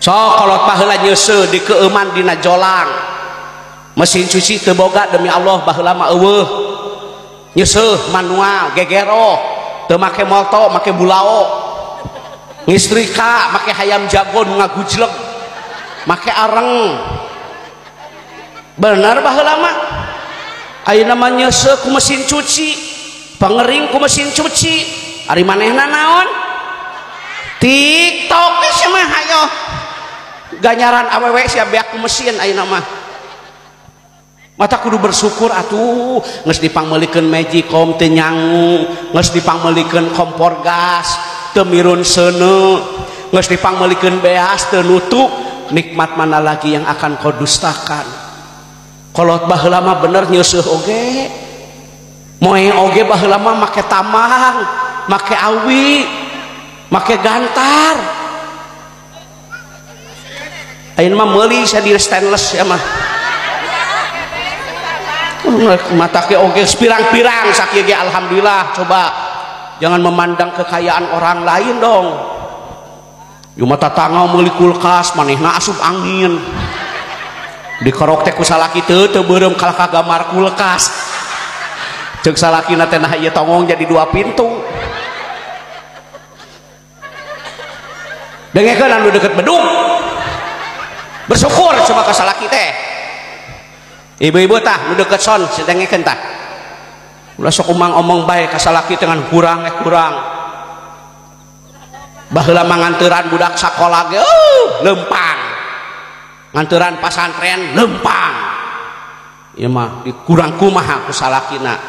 kalau baheula nyeuseul di keuman dina jolang mesin cuci teu boga demi Allah baheula mah eueuh nyeuseul manual gegero teu make molto make bulao ngistrika make hayam jago nu ngagujleg make areng bener baheula mah ayeuna mah nyeuseul ku mesin cuci pangering ku mesin cuci ari manehna naon TikTok geus mah hayo ganyaran awewe sia beak ku mesin ayeuna mah mata kudu bersyukur atuh geus dipangmeulikeun magicom teu nyangu geus dipangmeulikeun kompor gas teu mirun seuneu geus dipangmeulikeun beas teu nutup nikmat mana lagi yang akan kau dustakan kolot baheula mah bener nyeuseul oge moe oge baheula mah make tamang make awi make gantar ayeuna mah meuli sadir stainless ya mah mata ke oge pirang-pirang sakieu ge alhamdulillah. Coba jangan memandang kekayaan orang lain dong. Yu mata tangau meuli kulkas manehna asup angin dikerok teh ku salaki teu beureum kalah kagamar kulkas ceuk salakina teh nah ieu tongong jadi 2 pintu dengekeun anu deket bedug bersyukur coba ka salaki teh ibu-ibu tah nu deket son sedengekeun tah ulah sok omong bae ka salaki dengan kurang baheula manganteuran budak sakola ge lempang nganturan pasantren lempang ieu mah dikurang kumaha ku salakina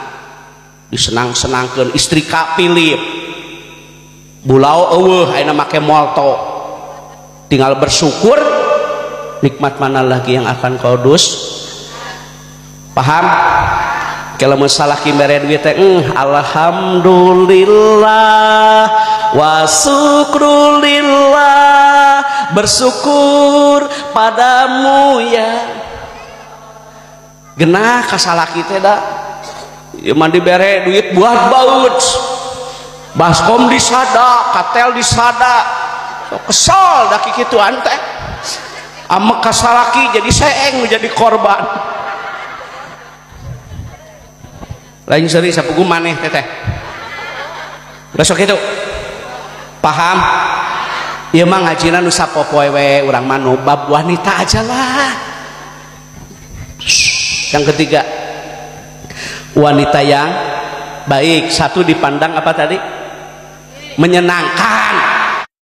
disenang-senangkeun istrika pilih bulau eueuh ayeuna make molto tinggal bersyukur nikmat mana lagi yang akan kau paham kalau masalah kimere duit teh alhamdulillah wa syukrulillah bersyukur padamu ya genah kasalaki teh da ieu mah dibere duit buat baut baskom disada katel disada kesal da kikituan teh amek kasalaki jadi seeng jadi korban lain seri sapugu maneh teteh besok itu paham ieu mah ngajina nu sapopoe we urang mah nu bab wanita aja lah. Yang ketiga wanita yang baik satu dipandang apa tadi menyenangkan